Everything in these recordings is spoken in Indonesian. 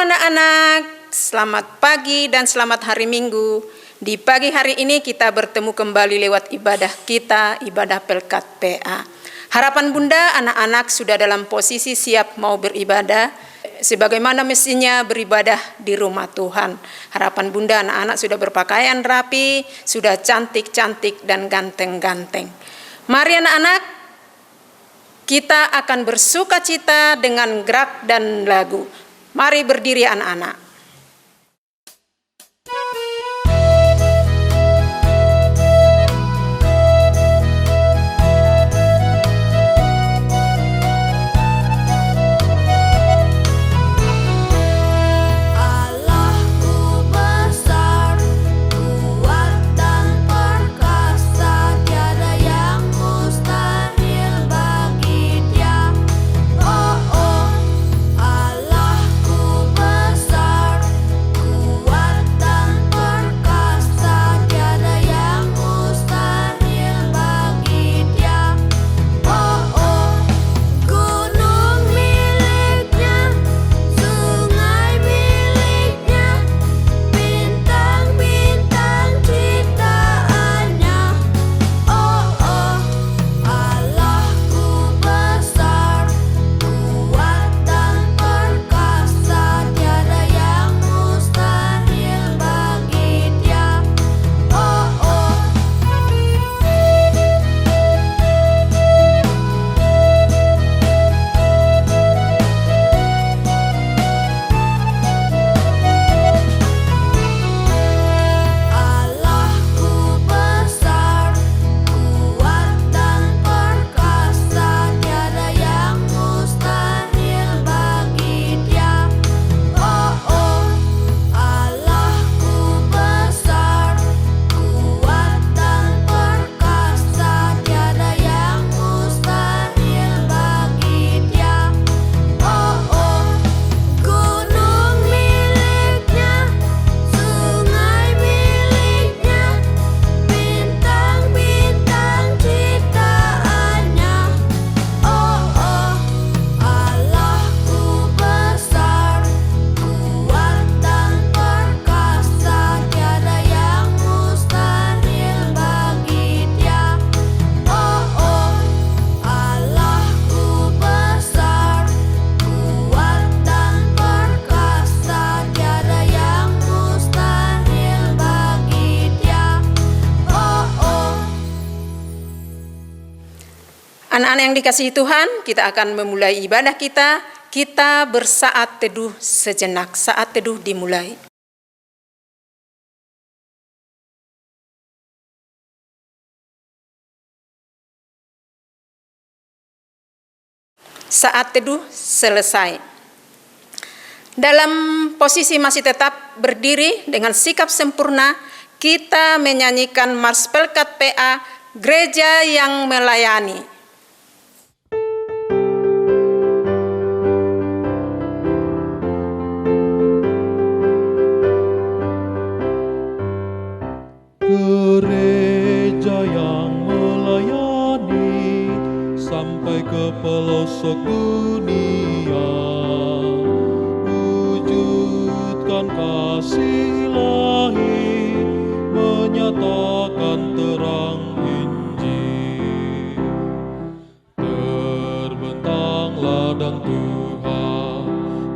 anak-anak, selamat pagi dan selamat hari Minggu. Di pagi hari ini kita bertemu kembali lewat ibadah kita, ibadah Pelkat PA. Harapan Bunda, anak-anak sudah dalam posisi siap mau beribadah, sebagaimana mestinya beribadah di rumah Tuhan. Harapan Bunda, anak-anak sudah berpakaian rapi, sudah cantik-cantik dan ganteng-ganteng. Mari anak-anak, kita akan bersuka cita dengan gerak dan lagu. Mari berdiri anak-anak. Anak-anak yang dikasihi Tuhan, kita akan memulai ibadah kita. Kita bersaat teduh sejenak. Saat teduh dimulai. Saat teduh selesai. Dalam posisi masih tetap berdiri dengan sikap sempurna, kita menyanyikan Mars Pelkat PA, Gereja yang Melayani. Gereja yang melayani sampai ke pelosok dunia, wujudkan kasih ilahi, menyatakan terang Injil. Terbentang ladang Tuhan,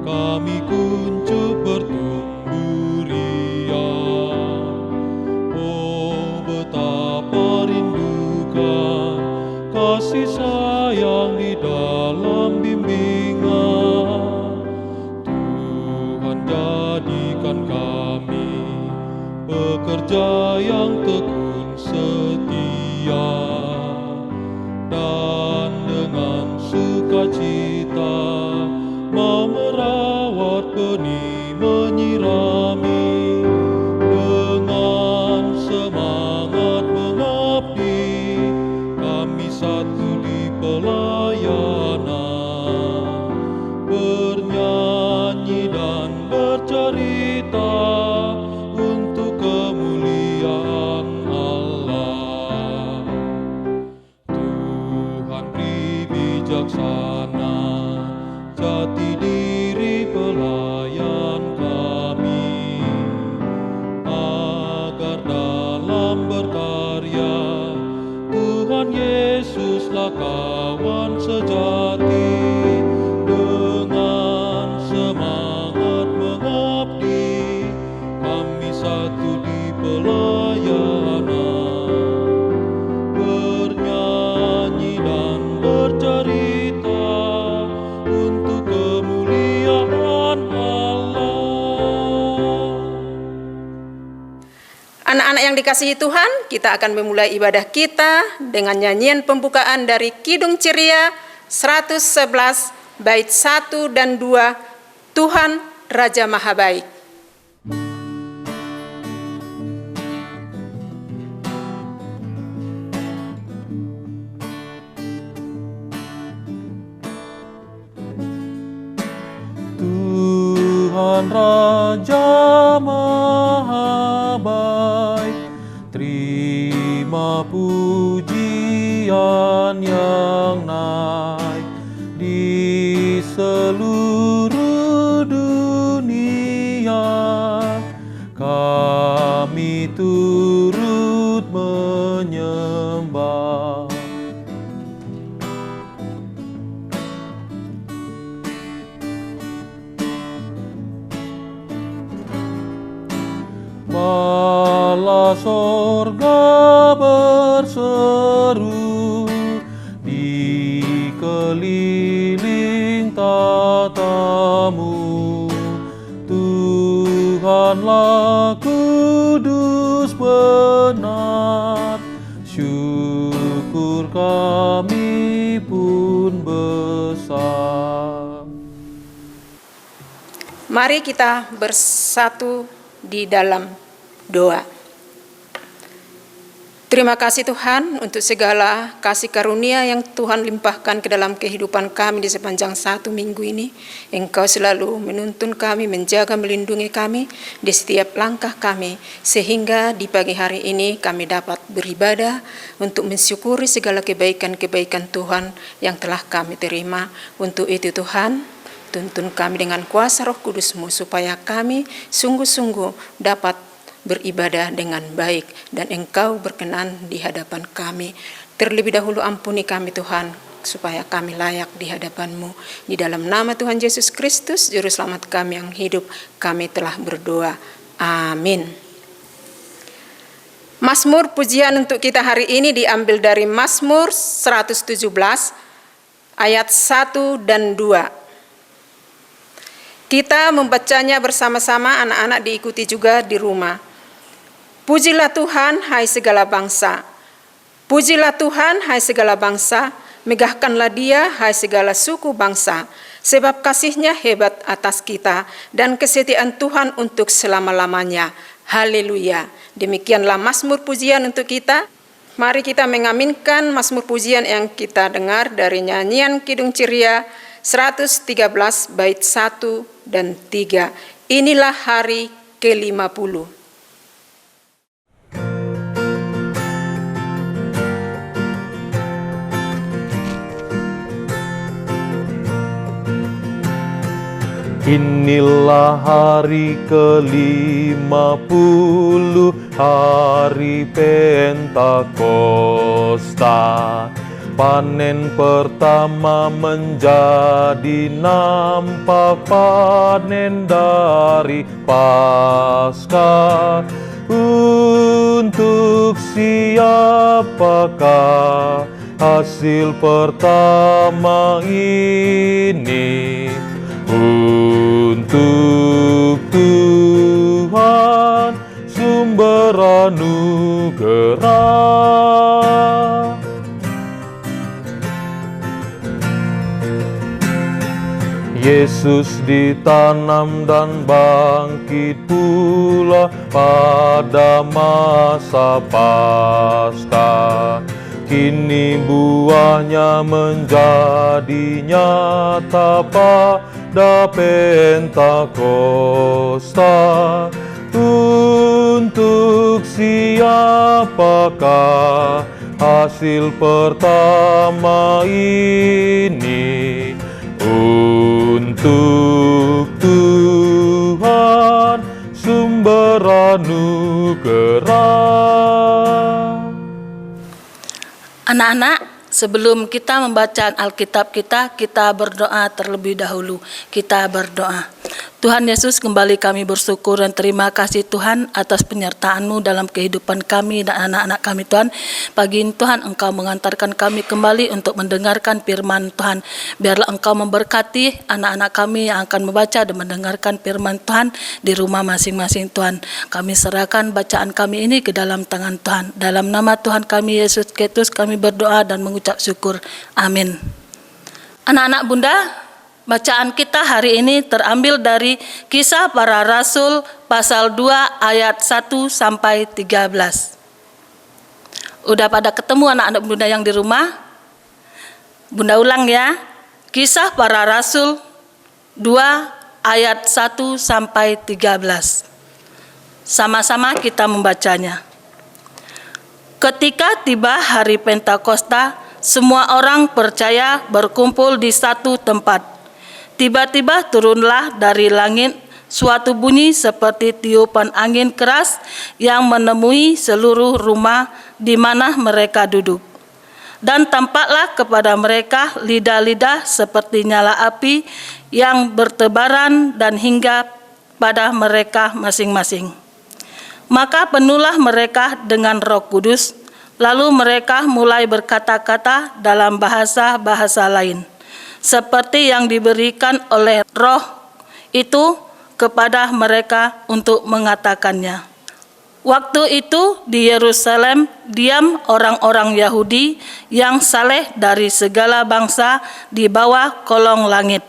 kami kuncup bertumbuh riang. Oh, betapa rindukan kasih sayang di dalam bimbingan. Tuhan jadikan kami pekerja yang tekun setia, dan dengan sukacita mau merawat benih, menyirami, dengan semangat mengabdi, kami satu di pelayanan, bernyanyi dan bercerita untuk kemuliaan Allah. kawan sejati, dengan semangat mengabdi, kami satu di pelayanan, bernyanyi dan bercerita untuk kemuliaan Allah. Anak-anak yang dikasihi Tuhan, kita akan memulai ibadah kita dengan nyanyian pembukaan dari Kidung Ceria 111 bait 1 dan 2, Tuhan Raja Maha Baik. Tuhan Raja Maha Baik, terima pujian yang naik di seluruh dunia. Kami turut menyembah. Bala sorga berseru, dikeliling tatamu. Tuhanlah kudus benar, syukur kami pun besar. Mari kita bersatu di dalam doa. Terima kasih Tuhan untuk segala kasih karunia yang Tuhan limpahkan ke dalam kehidupan kami di sepanjang 1 minggu ini. Engkau selalu menuntun kami, menjaga, melindungi kami di setiap langkah kami, sehingga di pagi hari ini kami dapat beribadah untuk mensyukuri segala kebaikan-kebaikan Tuhan yang telah kami terima. Untuk itu Tuhan, tuntun kami dengan kuasa Roh Kudus-Mu supaya kami sungguh-sungguh dapat beribadah dengan baik dan Engkau berkenan di hadapan kami. Terlebih dahulu ampuni kami Tuhan, supaya kami layak di hadapan-Mu. Di dalam nama Tuhan Yesus Kristus, Juru Selamat kami yang hidup, kami telah berdoa. Amin. Mazmur pujian untuk kita hari ini diambil dari Mazmur 117 ayat 1 dan 2. Kita membacanya bersama-sama, anak-anak diikuti juga di rumah. Pujilah Tuhan, hai segala bangsa. Pujilah Tuhan, hai segala bangsa. Megahkanlah Dia, hai segala suku bangsa. Sebab kasih-Nya hebat atas kita dan kesetiaan Tuhan untuk selama-lamanya. Haleluya. Demikianlah mazmur pujian untuk kita. Mari kita mengaminkan mazmur pujian yang kita dengar dari nyanyian Kidung Ceria 113 bait 1 dan 3. Inilah hari ke-50. Inilah hari ke-50, hari Pentakosta. Panen pertama menjadi nampak, panen dari Paskah. Untuk siapakah hasil pertama ini? Untuk Tuhan sumber anugerah. Yesus ditanam dan bangkit pula pada masa Paskah. Kini buahnya menjadi nyata pada Pentakosta. Untuk siapakah hasil pertama ini? Untuk Tuhan sumber anugerah. Anak-anak, Sebelum kita membaca Alkitab kita berdoa terlebih dahulu. Kita berdoa. Tuhan Yesus, kembali kami bersyukur dan terima kasih Tuhan atas penyertaan-Mu dalam kehidupan kami dan anak-anak kami Tuhan. Pagi ini Tuhan, Engkau mengantarkan kami kembali untuk mendengarkan firman Tuhan. Biarlah Engkau memberkati anak-anak kami yang akan membaca dan mendengarkan firman Tuhan di rumah masing-masing Tuhan. Kami serahkan bacaan kami ini ke dalam tangan Tuhan. Dalam nama Tuhan kami Yesus Kristus kami berdoa dan mengucap syukur. Amin. Anak-anak Bunda, bacaan kita hari ini terambil dari Kisah Para Rasul pasal 2 ayat 1 sampai 13. Udah pada ketemu anak-anak Bunda yang di rumah? Bunda ulang ya. Kisah Para Rasul 2 ayat 1 sampai 13. Sama-sama kita membacanya. Ketika tiba hari Pentakosta, semua orang percaya berkumpul di satu tempat. Tiba-tiba turunlah dari langit suatu bunyi seperti tiupan angin keras yang menemui seluruh rumah di mana mereka duduk. Dan tampaklah kepada mereka lidah-lidah seperti nyala api yang bertebaran dan hingga pada mereka masing-masing. Maka penuhlah mereka dengan Roh Kudus, lalu mereka mulai berkata-kata dalam bahasa-bahasa lain, seperti yang diberikan oleh Roh itu kepada mereka untuk mengatakannya. Waktu itu di Yerusalem diam orang-orang Yahudi yang saleh dari segala bangsa di bawah kolong langit.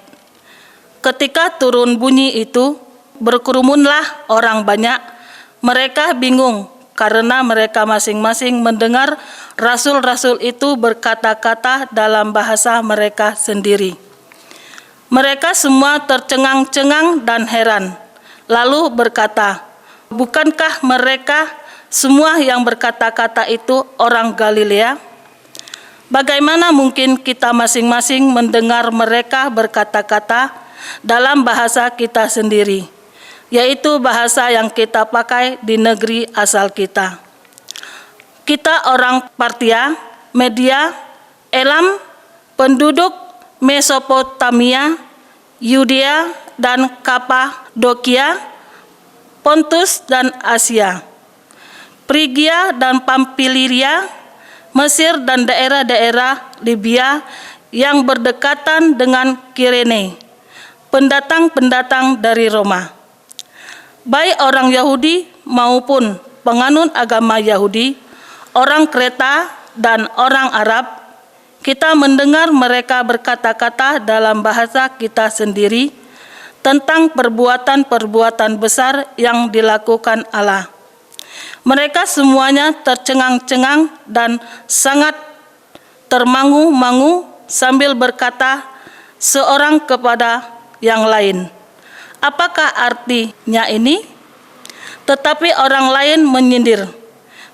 Ketika turun bunyi itu, berkerumunlah orang banyak. Mereka bingung karena mereka masing-masing mendengar rasul-rasul itu berkata-kata dalam bahasa mereka sendiri. Mereka semua tercengang-cengang dan heran, lalu berkata, "Bukankah mereka semua yang berkata-kata itu orang Galilea? Bagaimana mungkin kita masing-masing mendengar mereka berkata-kata dalam bahasa kita sendiri, yaitu bahasa yang kita pakai di negeri asal kita? Kita orang Partia, Media, Elam, penduduk Mesopotamia, Yudea dan Kapadokia, Pontus dan Asia, Frigia dan Pamfilia, Mesir dan daerah-daerah Libya yang berdekatan dengan Kirene, pendatang-pendatang dari Roma. Baik orang Yahudi maupun penganut agama Yahudi, orang Kreta dan orang Arab, kita mendengar mereka berkata-kata dalam bahasa kita sendiri tentang perbuatan-perbuatan besar yang dilakukan Allah. Mereka semuanya tercengang-cengang dan sangat termangu-mangu sambil berkata seorang kepada yang lain, "Apakah artinya ini?" Tetapi orang lain menyindir,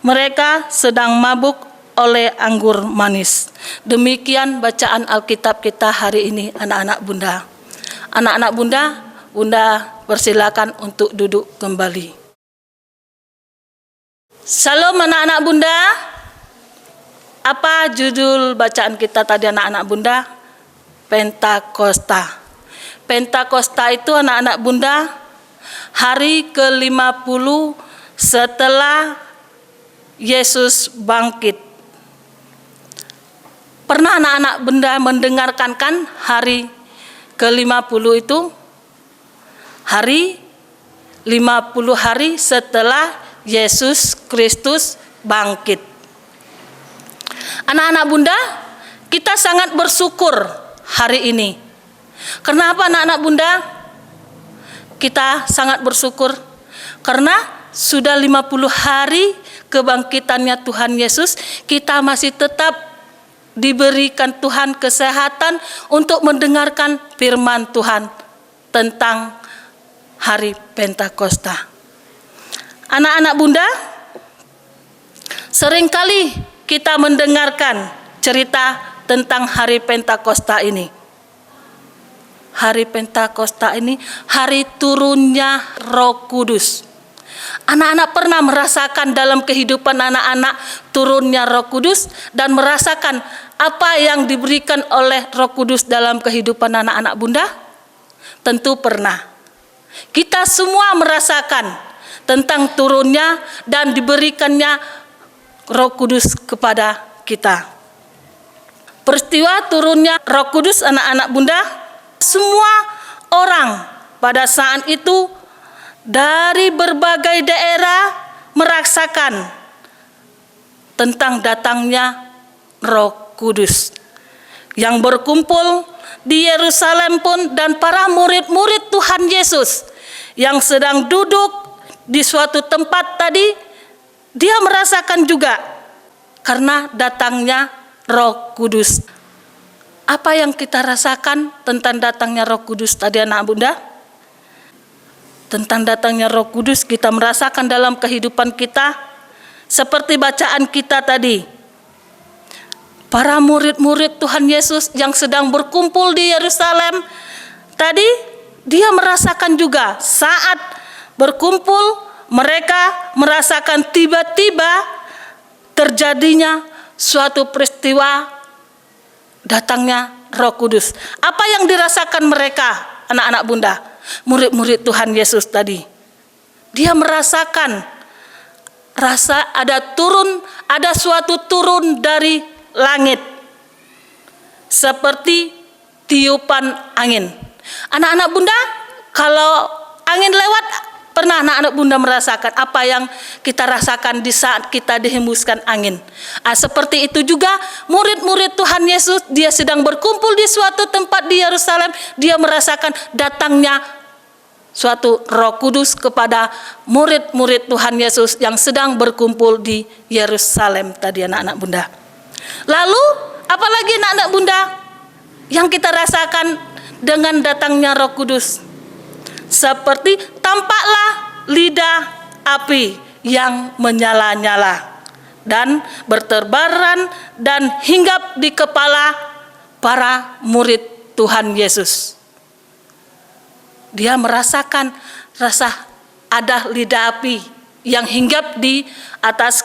"Mereka sedang mabuk oleh anggur manis." Demikian bacaan Alkitab kita hari ini, anak-anak Bunda. Anak-anak Bunda, Bunda persilakan untuk duduk kembali. Salam anak-anak Bunda. Apa judul bacaan kita tadi anak-anak Bunda? Pentakosta. Pentakosta itu anak-anak Bunda hari ke-50 setelah Yesus bangkit. Pernah anak-anak Bunda mendengarkan kan hari ke-50 itu? Hari 50 hari setelah Yesus Kristus bangkit. Anak-anak Bunda, kita sangat bersyukur hari ini. Kenapa anak-anak Bunda? Kita sangat bersyukur karena sudah 50 hari kebangkitannya Tuhan Yesus, kita masih tetap diberikan Tuhan kesehatan untuk mendengarkan firman Tuhan tentang hari Pentakosta. Anak-anak Bunda, seringkali kita mendengarkan cerita tentang hari Pentakosta ini. Hari Pentakosta ini hari turunnya Roh Kudus. Anak-anak pernah merasakan dalam kehidupan anak-anak turunnya Roh Kudus dan merasakan apa yang diberikan oleh Roh Kudus dalam kehidupan anak-anak Bunda? Tentu pernah. Kita semua merasakan tentang turunnya dan diberikannya Roh Kudus kepada kita. Peristiwa turunnya Roh Kudus anak-anak Bunda, semua orang pada saat itu dari berbagai daerah merasakan tentang datangnya Roh Kudus yang berkumpul di Yerusalem pun, dan para murid-murid Tuhan Yesus yang sedang duduk di suatu tempat tadi, dia merasakan juga karena datangnya Roh Kudus. Apa yang kita rasakan tentang datangnya Roh Kudus tadi anak Bunda? Tentang datangnya Roh Kudus kita merasakan dalam kehidupan kita seperti bacaan kita tadi. Para murid-murid Tuhan Yesus yang sedang berkumpul di Yerusalem tadi, dia merasakan juga saat berkumpul mereka merasakan tiba-tiba terjadinya suatu peristiwa datangnya Roh Kudus. Apa yang dirasakan mereka, anak-anak Bunda, murid-murid Tuhan Yesus tadi? Dia merasakan rasa ada suatu turun dari langit seperti tiupan angin. Anak-anak Bunda, kalau angin lewat, pernah anak-anak Bunda merasakan apa yang kita rasakan di saat kita dihembuskan angin? Seperti itu juga murid-murid Tuhan Yesus, dia sedang berkumpul di suatu tempat di Yerusalem, dia merasakan datangnya suatu Roh Kudus kepada murid-murid Tuhan Yesus yang sedang berkumpul di Yerusalem tadi anak-anak Bunda. Lalu apalagi anak-anak Bunda yang kita rasakan dengan datangnya Roh Kudus? Seperti tampaklah lidah api yang menyala-nyala dan berterbaran dan hinggap di kepala para murid Tuhan Yesus. Dia merasakan rasa ada lidah api yang hinggap di atas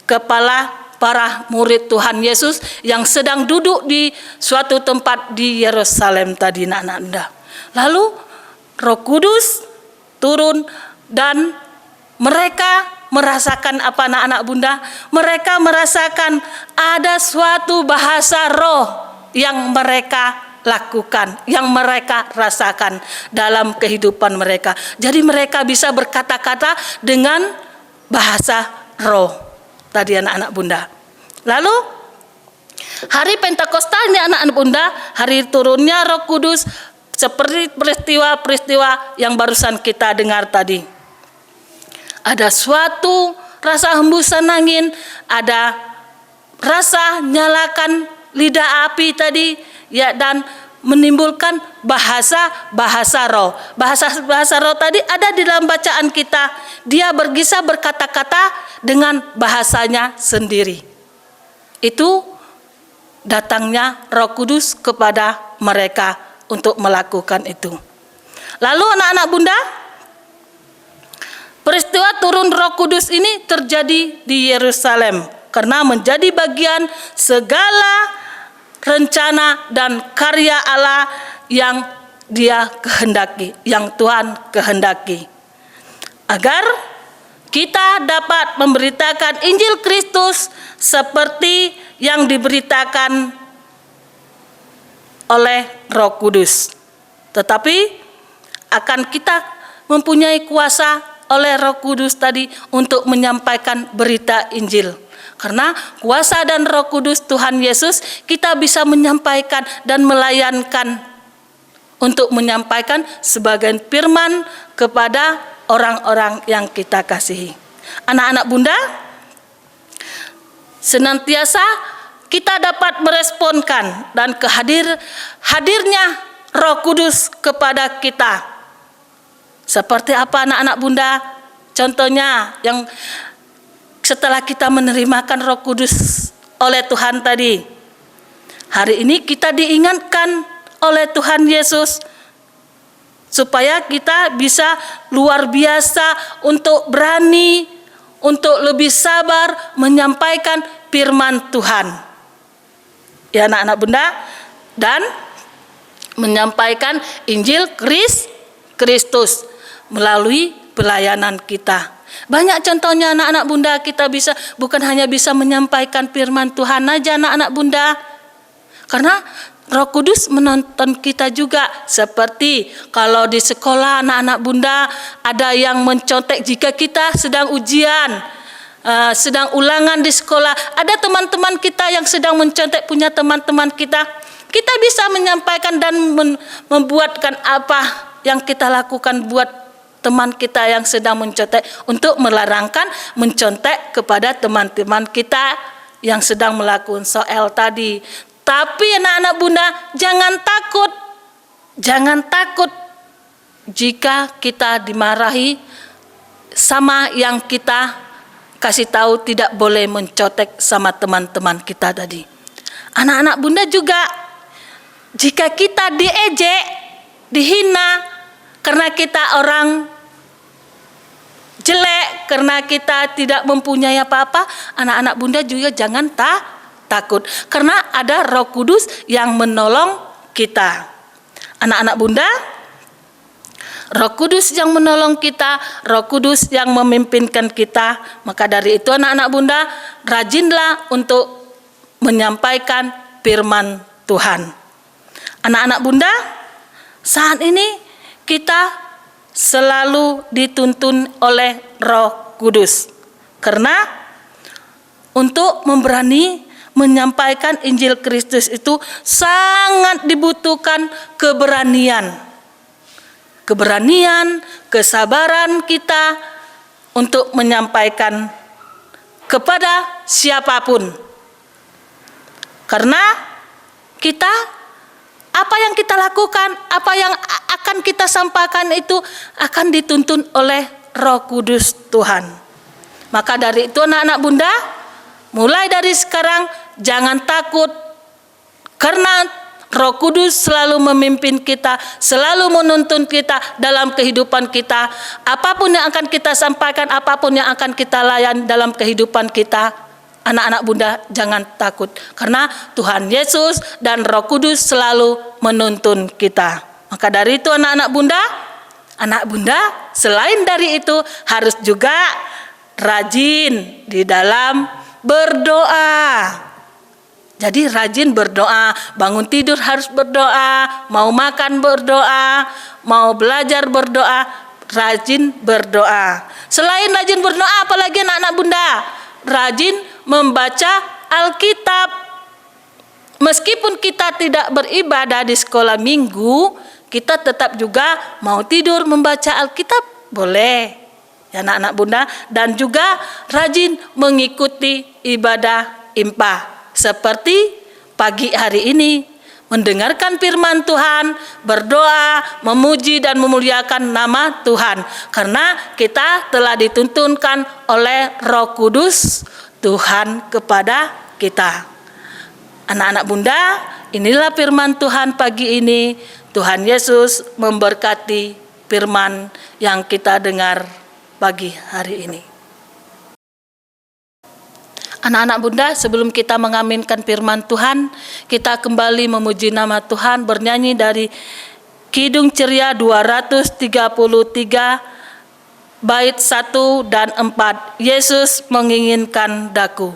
kepala para murid Tuhan Yesus yang sedang duduk di suatu tempat di Yerusalem tadi anak-anak Bunda. Lalu Roh Kudus turun dan mereka merasakan apa anak-anak Bunda? Mereka merasakan ada suatu bahasa roh yang mereka lakukan, yang mereka rasakan dalam kehidupan mereka. Jadi mereka bisa berkata-kata dengan bahasa roh tadi anak-anak Bunda. Lalu hari Pentakosta ini anak-anak Bunda, hari turunnya Roh Kudus seperti peristiwa-peristiwa yang barusan kita dengar tadi. Ada suatu rasa hembusan angin, ada rasa nyalakan lidah api tadi, ya, dan menimbulkan bahasa roh. Bahasa roh tadi ada di dalam bacaan kita. Dia bisa berkata-kata dengan bahasanya sendiri. Itu datangnya Roh Kudus kepada mereka untuk melakukan itu. Lalu anak-anak Bunda, peristiwa turun Roh Kudus ini terjadi di Yerusalem karena menjadi bagian segala rencana dan karya Allah yang Dia kehendaki, yang Tuhan kehendaki, agar kita dapat memberitakan Injil Kristus seperti yang diberitakan oleh Roh Kudus. Tetapi akan kita mempunyai kuasa oleh Roh Kudus tadi untuk menyampaikan berita Injil. Karena kuasa dan Roh Kudus Tuhan Yesus, kita bisa menyampaikan dan melayankan untuk menyampaikan sebagian firman kepada orang-orang yang kita kasihi. Anak-anak Bunda, senantiasa kita dapat meresponkan dan hadirnya Roh Kudus kepada kita. Seperti apa anak-anak Bunda? Contohnya yang setelah kita menerimakan Roh Kudus oleh Tuhan tadi, hari ini kita diingatkan oleh Tuhan Yesus supaya kita bisa luar biasa untuk berani, untuk lebih sabar menyampaikan firman Tuhan. ya anak-anak Bunda, dan menyampaikan Injil Kristus melalui pelayanan kita. Banyak contohnya anak-anak Bunda, kita bisa bukan hanya bisa menyampaikan firman Tuhan aja anak-anak Bunda, karena Roh Kudus menonton kita juga. Seperti kalau di sekolah anak-anak Bunda ada yang mencontek jika kita sedang ujian, sedang ulangan di sekolah, ada teman-teman kita yang sedang mencontek punya teman-teman kita. Kita bisa menyampaikan dan membuatkan apa yang kita lakukan buat teman kita yang sedang mencontek, untuk melarangkan mencontek kepada teman-teman kita yang sedang melakukan soal tadi. Tapi anak-anak Bunda, jangan takut jika kita dimarahi sama yang kita kasih tahu tidak boleh mencontek sama teman-teman kita tadi. Anak-anak Bunda juga, jika kita diejek, dihina karena kita orang jelek, karena kita tidak mempunyai apa-apa, anak-anak Bunda juga jangan takut, karena ada Roh Kudus yang menolong kita. Anak-anak Bunda, Roh Kudus yang menolong kita, Roh Kudus yang memimpinkan kita. Maka dari itu anak-anak Bunda, rajinlah untuk menyampaikan firman Tuhan. Anak-anak Bunda, saat ini kita selalu dituntun oleh Roh Kudus, karena untuk memberani menyampaikan Injil Kristus itu sangat dibutuhkan keberanian, kesabaran kita untuk menyampaikan kepada siapapun. Karena kita, apa yang kita lakukan, apa yang akan kita sampaikan itu akan dituntun oleh Roh Kudus Tuhan. Maka dari itu anak-anak Bunda, mulai dari sekarang jangan takut, karena Roh Kudus selalu memimpin kita, selalu menuntun kita dalam kehidupan kita. Apapun yang akan kita sampaikan, apapun yang akan kita layani dalam kehidupan kita, anak-anak Bunda jangan takut, karena Tuhan Yesus dan Roh Kudus selalu menuntun kita. Maka dari itu anak-anak Bunda selain dari itu harus juga rajin di dalam berdoa. Jadi rajin berdoa, bangun tidur harus berdoa, mau makan berdoa, mau belajar berdoa, rajin berdoa. Selain rajin berdoa, apalagi anak-anak Bunda, rajin membaca Alkitab. Meskipun kita tidak beribadah di sekolah minggu, kita tetap juga mau tidur membaca Alkitab, boleh ya anak-anak Bunda. Dan juga rajin mengikuti ibadah impa, seperti pagi hari ini, mendengarkan firman Tuhan, berdoa, memuji dan memuliakan nama Tuhan, karena kita telah dituntunkan oleh Roh Kudus Tuhan kepada kita. Anak-anak Bunda, inilah firman Tuhan pagi ini. Tuhan Yesus memberkati firman yang kita dengar pagi hari ini. Anak-anak Bunda, sebelum kita mengaminkan firman Tuhan, kita kembali memuji nama Tuhan, bernyanyi dari Kidung Ceria 233 bait 1 dan 4. Yesus menginginkan daku.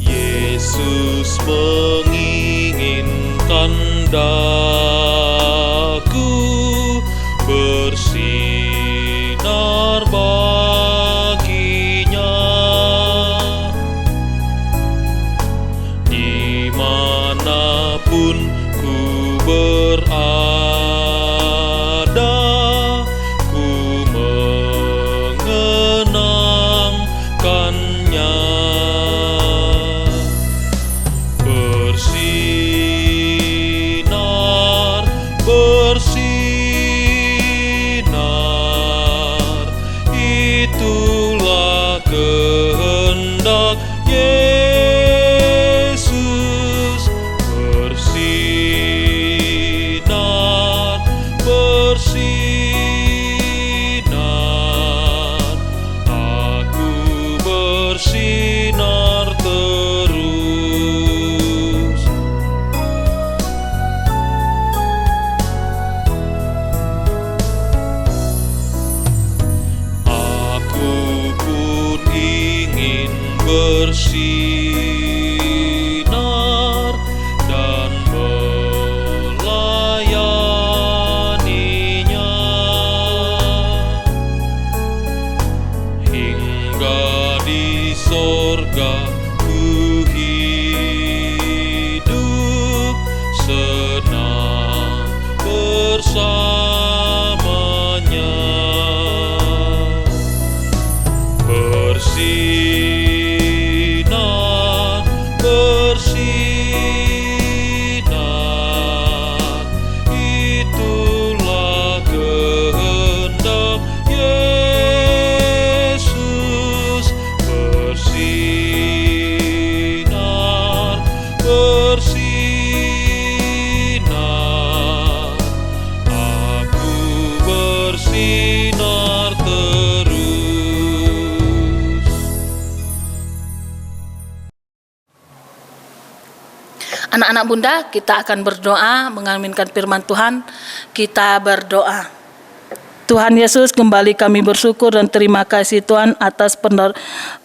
Yesus menginginkan daku bersinar baginya, dimanapun ku berada, ku mengenangkannya. Bersinar, itulah kehendak Yesus. sorga ku hidup senang bersamanya. Bersinar, bersinar, itulah kehendak Yesus. Bersinar, bersinar, aku bersinar terus. Anak-anak Bunda, kita akan berdoa mengaminkan firman Tuhan. Kita berdoa. Tuhan Yesus, kembali kami bersyukur dan terima kasih Tuhan atas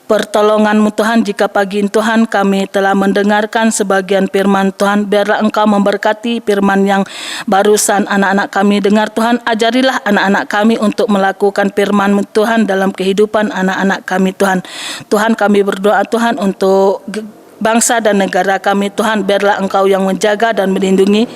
pertolongan-Mu Tuhan. Jika pagi ini Tuhan kami telah mendengarkan sebagian firman Tuhan, biarlah Engkau memberkati firman yang barusan anak-anak kami dengar Tuhan. Ajarilah anak-anak kami untuk melakukan firman-Mu Tuhan dalam kehidupan anak-anak kami Tuhan. Tuhan, kami berdoa Tuhan untuk bangsa dan negara kami Tuhan, biarlah Engkau yang menjaga dan melindungi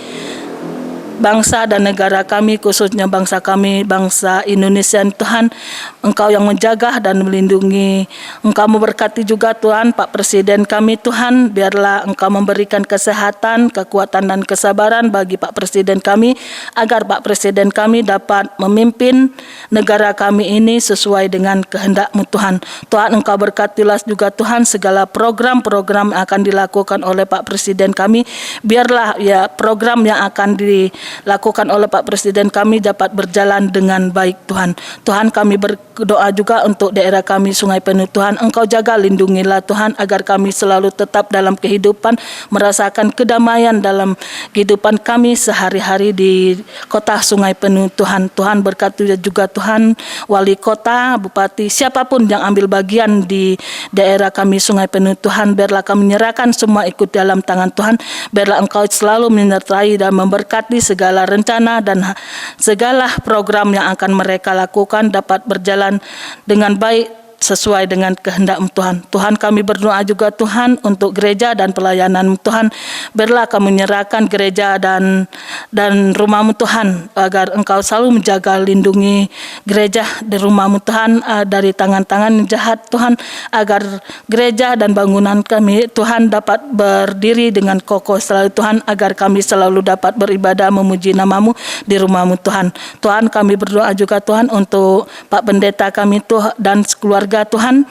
bangsa dan negara kami, khususnya bangsa kami, bangsa Indonesia Tuhan. Engkau yang menjaga dan melindungi. Engkau memberkati juga Tuhan Pak Presiden kami Tuhan, biarlah Engkau memberikan kesehatan, kekuatan dan kesabaran bagi Pak Presiden kami, agar Pak Presiden kami dapat memimpin negara kami ini sesuai dengan kehendak-Mu Tuhan. Tuhan, Engkau berkatilah juga Tuhan segala program-program yang akan dilakukan oleh Pak Presiden kami, biarlah ya program yang akan dilakukan oleh Pak Presiden kami dapat berjalan dengan baik Tuhan. Tuhan, kami berdoa juga untuk daerah kami Sungai Penuh Tuhan. Engkau jaga, lindungilah Tuhan, agar kami selalu tetap dalam kehidupan, merasakan kedamaian dalam kehidupan kami sehari-hari di kota Sungai Penuh Tuhan. Tuhan, berkati juga Tuhan wali kota, bupati, siapapun yang ambil bagian di daerah kami Sungai Penuh Tuhan, biarlah kami menyerahkan semua ikut dalam tangan Tuhan. Biarlah Engkau selalu menyertai dan memberkati segala rencana dan segala program yang akan mereka lakukan dapat berjalan dengan baik sesuai dengan kehendak Tuhan. Tuhan, kami berdoa juga Tuhan untuk gereja dan pelayanan Tuhan. Biarlah kami menyerahkan gereja dan rumah-Mu Tuhan, agar Engkau selalu menjaga, lindungi gereja di rumah-Mu Tuhan dari tangan-tangan jahat Tuhan, agar gereja dan bangunan kami Tuhan dapat berdiri dengan kokoh selalu Tuhan, agar kami selalu dapat beribadah memuji nama-Mu di rumah-Mu Tuhan. Tuhan, kami berdoa juga Tuhan untuk Pak Pendeta kami Tuhan dan keluarga Tuhan,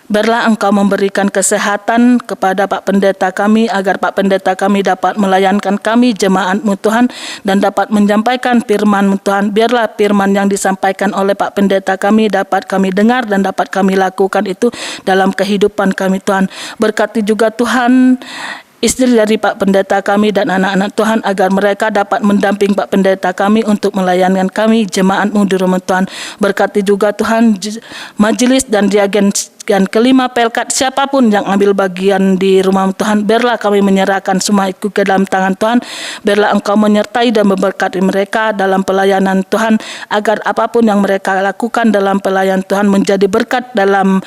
biarlah Engkau memberikan kesehatan kepada Pak Pendeta kami, agar Pak Pendeta kami dapat melayankan kami jemaat-Mu Tuhan dan dapat menyampaikan firman-Mu Tuhan. Biarlah firman yang disampaikan oleh Pak Pendeta kami dapat kami dengar dan dapat kami lakukan itu dalam kehidupan kami Tuhan. Berkati juga Tuhan istri dari Pak Pendeta kami dan anak-anak Tuhan, agar mereka dapat mendamping Pak Pendeta kami untuk melayani kami jemaat-Mu di rumah Tuhan. Berkati juga Tuhan majelis dan diagen dan kelima pelkat, siapapun yang ambil bagian di rumah Tuhan, biarlah kami menyerahkan semua itu ke dalam tangan Tuhan. Biarlah Engkau menyertai dan memberkati mereka dalam pelayanan Tuhan, agar apapun yang mereka lakukan dalam pelayanan Tuhan menjadi berkat dalam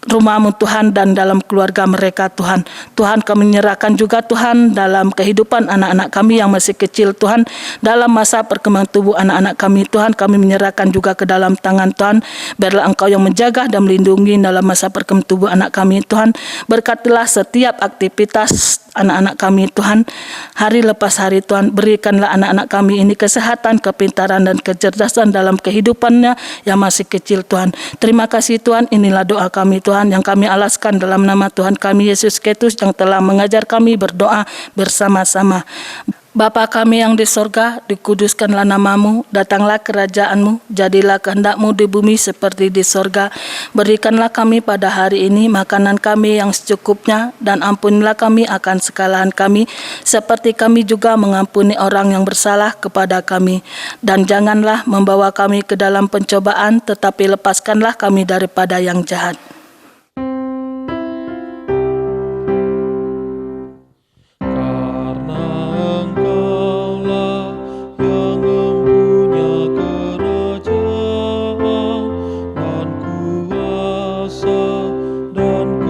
rumah-Mu Tuhan dan dalam keluarga mereka Tuhan. Tuhan, kami menyerahkan juga Tuhan dalam kehidupan anak-anak kami yang masih kecil Tuhan, dalam masa perkembangan tubuh anak-anak kami Tuhan, kami menyerahkan juga ke dalam tangan Tuhan. Biarlah Engkau yang menjaga dan melindungi dalam masa perkembangan tubuh anak kami Tuhan. Berkatilah setiap aktivitas anak-anak kami Tuhan, hari lepas hari Tuhan. Berikanlah anak-anak kami ini kesehatan, kepintaran dan kecerdasan dalam kehidupannya yang masih kecil Tuhan. Terima kasih Tuhan, inilah doa kami Tuhan yang kami alaskan dalam nama Tuhan kami Yesus Kristus yang telah mengajar kami berdoa bersama-sama. Bapa kami yang di sorga, dikuduskanlah nama-Mu, datanglah kerajaan-Mu, jadilah kehendak-Mu di bumi seperti di sorga. Berikanlah kami pada hari ini makanan kami yang secukupnya, dan ampunilah kami akan kesalahan kami, seperti kami juga mengampuni orang yang bersalah kepada kami. Dan janganlah membawa kami ke dalam pencobaan, tetapi lepaskanlah kami daripada yang jahat. Dan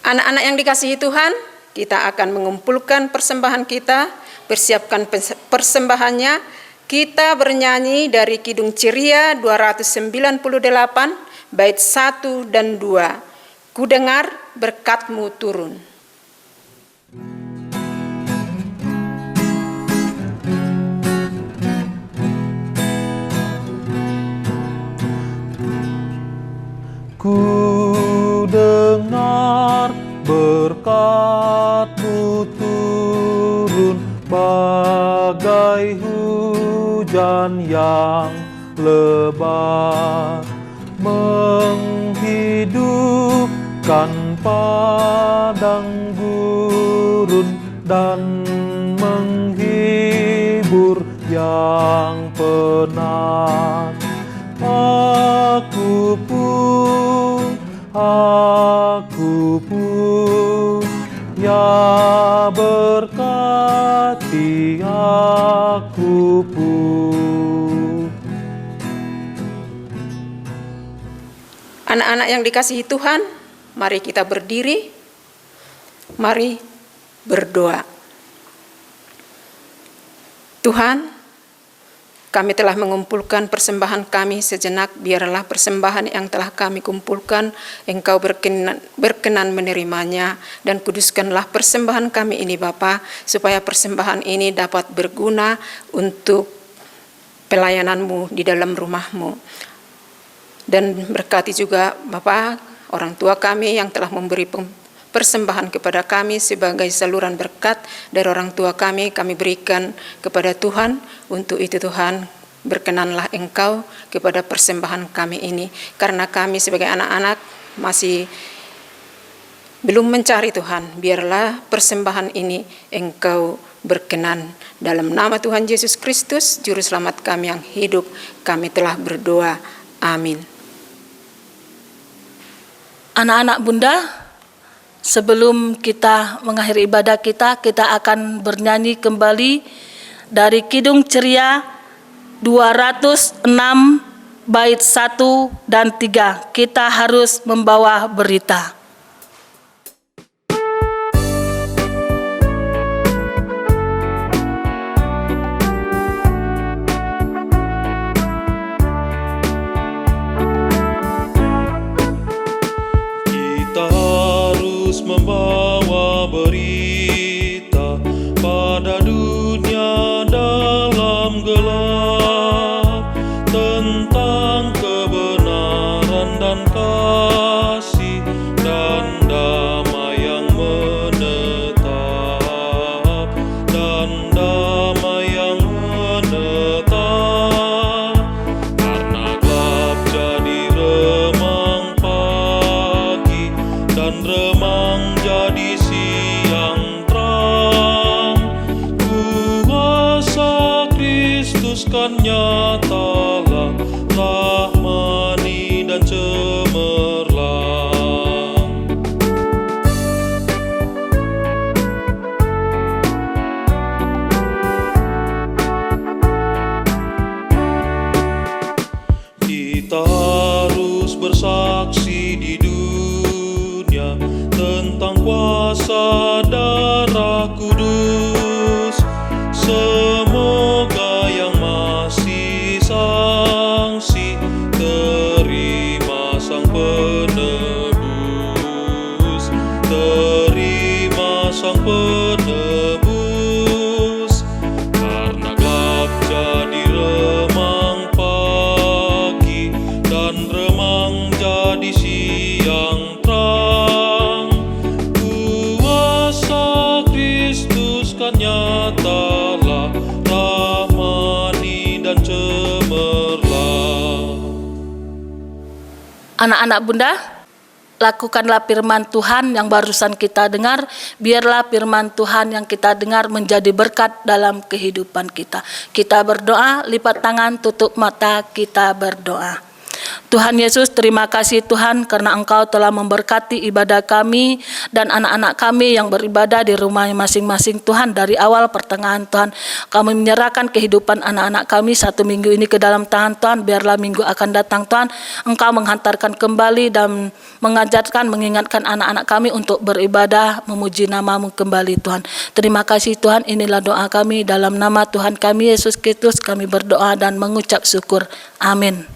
Anak-anak yang dikasihi Tuhan, kita akan mengumpulkan persembahan kita, persiapkan persembahannya. Kita bernyanyi dari Kidung Ceria 298, bait 1 dan 2. Ku dengar berkat-Mu turun. Ku dengar berkat-Mu turun bagai hujan yang lebat, menghidupkan padang gurun dan menghibur yang penat. Aku pun, ya berkati aku pun. Anak-anak yang dikasihi Tuhan, mari kita berdiri, mari berdoa. Tuhan, kami telah mengumpulkan persembahan kami sejenak, biarlah persembahan yang telah kami kumpulkan, Engkau berkenan menerimanya, dan kuduskanlah persembahan kami ini Bapa, supaya persembahan ini dapat berguna untuk pelayanan-Mu di dalam rumah-Mu. Dan berkati juga Bapa, orang tua kami yang telah memberi persembahan kepada kami sebagai saluran berkat dari orang tua kami berikan kepada Tuhan. Untuk itu Tuhan, berkenanlah Engkau kepada persembahan kami ini, karena kami sebagai anak-anak masih belum mencari Tuhan. Biarlah persembahan ini Engkau berkenan. Dalam nama Tuhan Yesus Kristus, Juru Selamat kami yang hidup, kami telah berdoa. Amin. Anak-anak Bunda, sebelum kita mengakhiri ibadah kita akan bernyanyi kembali dari Kidung Ceria 206 bait 1 dan 3. Kita harus membawa berita. Kita harus membawa berita pada dunia dalam gelap, tentang kebenaran dan kasih dan damai yang menetap, dan damai yang menetap. Karena gelap jadi remang pagi, dan remang jadi siang terang. Kuasa Kristus kan nyatalah, rahmani dan cemerlang. Kita harus bersaksi di dunia tentang kuasa darah kudus. Semoga yang masih sangsi terima Sang Penebus, terima Sang Penebus. Karena gelap jadi remang pagi, dan remang jadi siang terang. Kuasa Kristus kan nyatalah, rahmani dan cemerlang. Anak-anak Bunda, lakukanlah firman Tuhan yang barusan kita dengar. Biarlah firman Tuhan yang kita dengar menjadi berkat dalam kehidupan kita. Kita berdoa, lipat tangan, tutup mata, kita berdoa. Tuhan Yesus, terima kasih Tuhan karena Engkau telah memberkati ibadah kami dan anak-anak kami yang beribadah di rumahnya masing-masing Tuhan. Dari awal pertengahan Tuhan, kami menyerahkan kehidupan anak-anak kami 1 minggu ini ke dalam tangan Tuhan. Biarlah minggu akan datang Tuhan, Engkau menghantarkan kembali dan mengajarkan, mengingatkan anak-anak kami untuk beribadah, memuji nama-Mu kembali Tuhan. Terima kasih Tuhan, inilah doa kami dalam nama Tuhan kami Yesus Kristus kami berdoa dan mengucap syukur. Amin.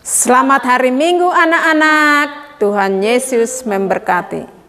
Selamat hari Minggu anak-anak, Tuhan Yesus memberkati.